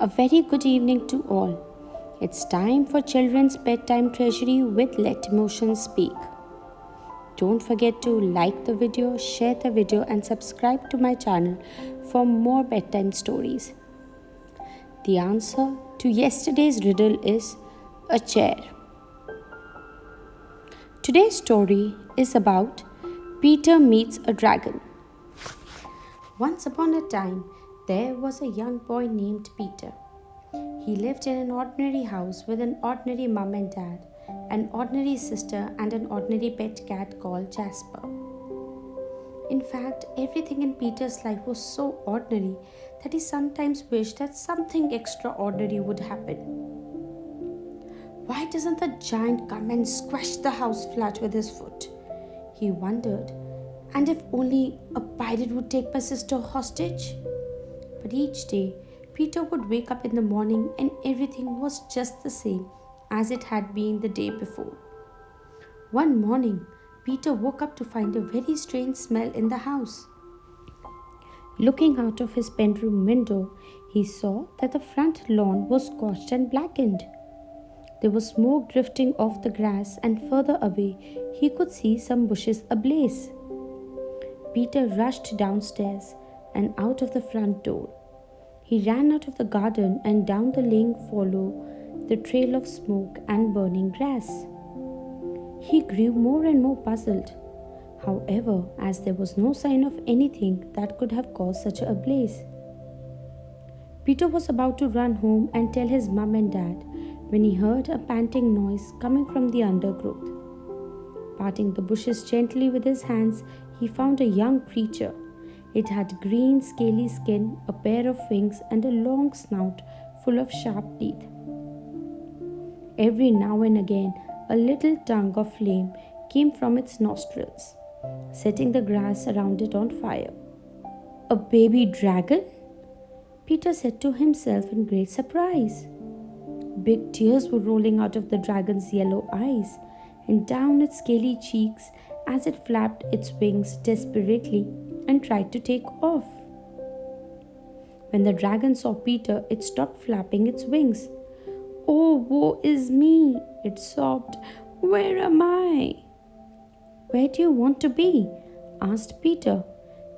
A very good evening to all. It's time for Children's Bedtime Treasury with Let Emotions Speak. Don't forget to like the video, share the video, and subscribe to my channel for more bedtime stories. The answer to yesterday's riddle is a chair. Today's story is about Peter meets a dragon. Once upon a time, there was a young boy named Peter. He lived in an ordinary house with an ordinary mum and dad, an ordinary sister, and an ordinary pet cat called Jasper. In fact, everything in Peter's life was so ordinary that he sometimes wished that something extraordinary would happen. Why doesn't the giant come and squash the house flat with his foot? He wondered. And if only a pirate would take my sister hostage? But each day, Peter would wake up in the morning and everything was just the same as it had been the day before. One morning, Peter woke up to find a very strange smell in the house. Looking out of his bedroom window, he saw that the front lawn was scorched and blackened. There was smoke drifting off the grass, and further away, he could see some bushes ablaze. Peter rushed downstairs and out of the front door. He ran out of the garden and down the lane followed the trail of smoke and burning grass. He grew more and more puzzled. However, as there was no sign of anything that could have caused such a blaze. Peter was about to run home and tell his mum and dad when he heard a panting noise coming from the undergrowth. Parting the bushes gently with his hands, he found a young creature. It had green, scaly skin, a pair of wings, and a long snout full of sharp teeth. Every now and again, a little tongue of flame came from its nostrils, setting the grass around it on fire. A baby dragon? Peter said to himself in great surprise. Big tears were rolling out of the dragon's yellow eyes and down its scaly cheeks as it flapped its wings desperately and tried to take off. When the dragon saw Peter, it stopped flapping its wings. "Oh, woe is me," it sobbed. "Where am I?" "Where do you want to be?" asked Peter,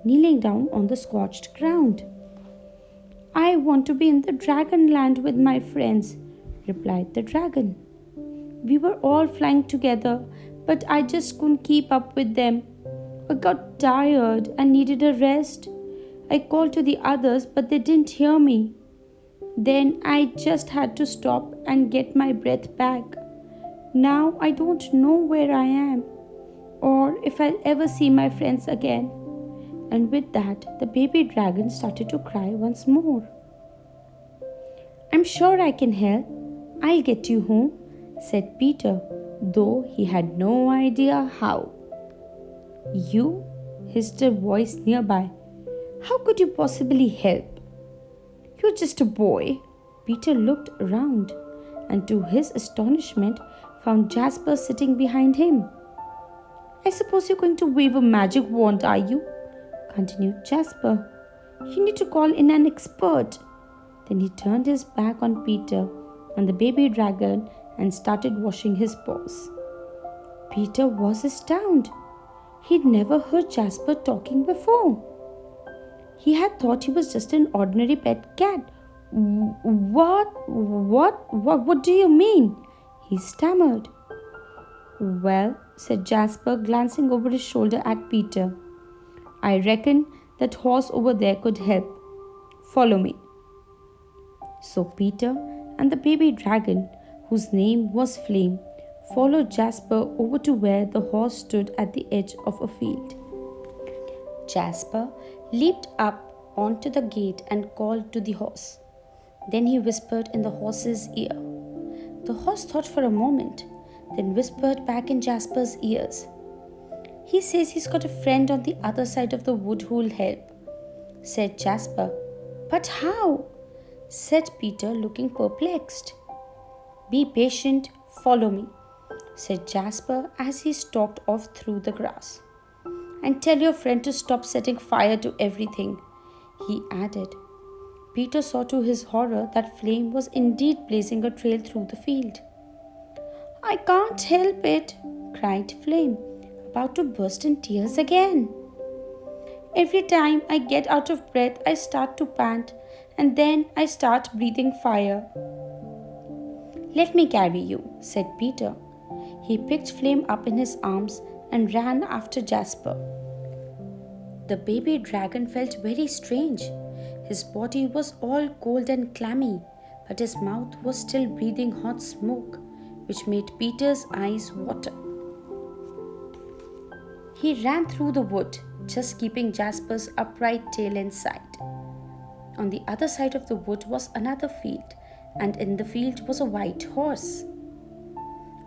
kneeling down on the scorched ground. "I want to be in the dragon land with my friends," replied the dragon. "We were all flying together, but I just couldn't keep up with them. I got tired and needed a rest. I called to the others, but they didn't hear me. Then I just had to stop and get my breath back. Now I don't know where I am or if I'll ever see my friends again." And with that, the baby dragon started to cry once more. "I'm sure I can help. I'll get you home," said Peter, though he had no idea how. "You?" hissed a voice nearby. "How could you possibly help? You're just a boy." Peter looked around and to his astonishment found Jasper sitting behind him. "I suppose you're going to wave a magic wand, are you?" continued Jasper. "You need to call in an expert." Then he turned his back on Peter and the baby dragon and started washing his paws. Peter was astounded. He'd never heard Jasper talking before. He had thought he was just an ordinary pet cat. What do you mean?" he stammered. "Well," said Jasper, glancing over his shoulder at Peter, "I reckon that horse over there could help. Follow me." So Peter and the baby dragon, whose name was Flame, followed Jasper over to where the horse stood at the edge of a field. Jasper leaped up onto the gate and called to the horse. Then he whispered in the horse's ear. The horse thought for a moment, then whispered back in Jasper's ears. "He says he's got a friend on the other side of the wood who'll help," said Jasper. "But how?" said Peter, looking perplexed. "Be patient, follow me," said Jasper as he stalked off through the grass. "And tell your friend to stop setting fire to everything," he added. Peter saw to his horror that Flame was indeed blazing a trail through the field. I can't help it, cried Flame, about to burst in tears again. Every time I get out of breath, I start to pant, and then I start breathing fire. Let me carry you, said Peter. He picked Flame up in his arms and ran after Jasper. The baby dragon felt very strange. His body was all cold and clammy, but his mouth was still breathing hot smoke, which made Peter's eyes water. He ran through the wood, just keeping Jasper's upright tail in sight. On the other side of the wood was another field, and in the field was a white horse.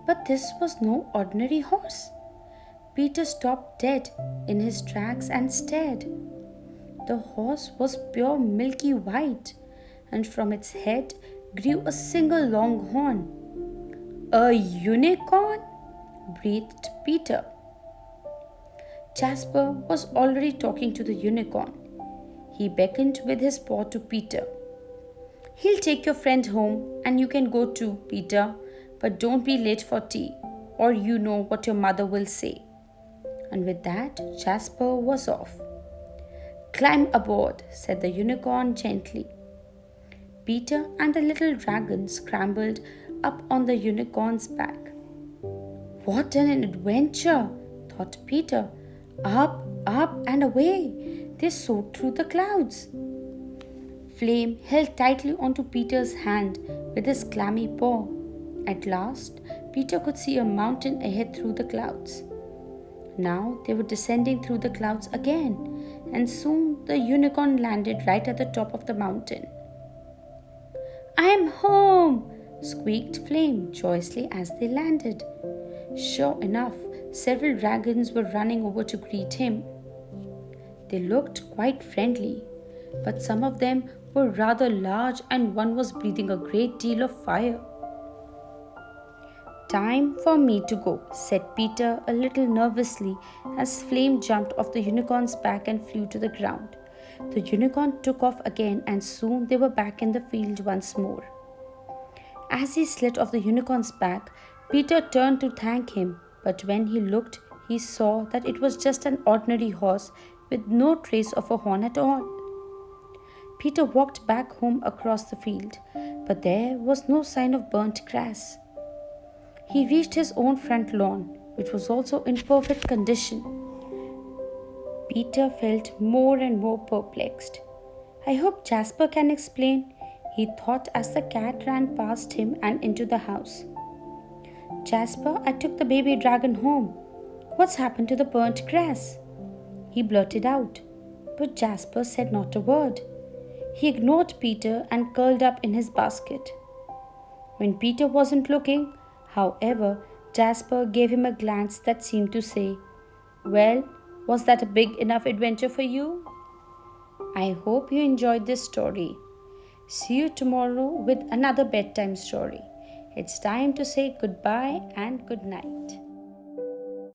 But this was no ordinary horse. Peter stopped dead in his tracks and stared. The horse was pure milky white, and from its head grew a single long horn. A unicorn? Breathed Peter. Jasper was already talking to the unicorn. He beckoned with his paw to Peter. He'll take your friend home, and you can go too, Peter, but don't be late for tea, or you know what your mother will say. And with that, Jasper was off. Climb aboard, said the unicorn gently. Peter and the little dragon scrambled up on the unicorn's back. What an adventure, thought Peter. Up, up, and away. They soared through the clouds. Flame held tightly onto Peter's hand with his clammy paw. At last, Peter could see a mountain ahead through the clouds. Now they were descending through the clouds again, and soon the unicorn landed right at the top of the mountain. I am home, squeaked Flame joyously as they landed. Sure enough, several dragons were running over to greet him. They looked quite friendly, but some of them were rather large and one was breathing a great deal of fire. Time for me to go, said Peter a little nervously as Flame jumped off the unicorn's back and flew to the ground. The unicorn took off again and soon they were back in the field once more. As he slid off the unicorn's back, Peter turned to thank him, but when he looked, he saw that it was just an ordinary horse with no trace of a horn at all. Peter walked back home across the field, but there was no sign of burnt grass. He reached his own front lawn, which was also in perfect condition. Peter felt more and more perplexed. I hope Jasper can explain, he thought as the cat ran past him and into the house. Jasper, I took the baby dragon home. What's happened to the burnt grass? He blurted out, but Jasper said not a word. He ignored Peter and curled up in his basket. When Peter wasn't looking, however, Jasper gave him a glance that seemed to say, Well, was that a big enough adventure for you? I hope you enjoyed this story. See you tomorrow with another bedtime story. It's time to say goodbye and good night.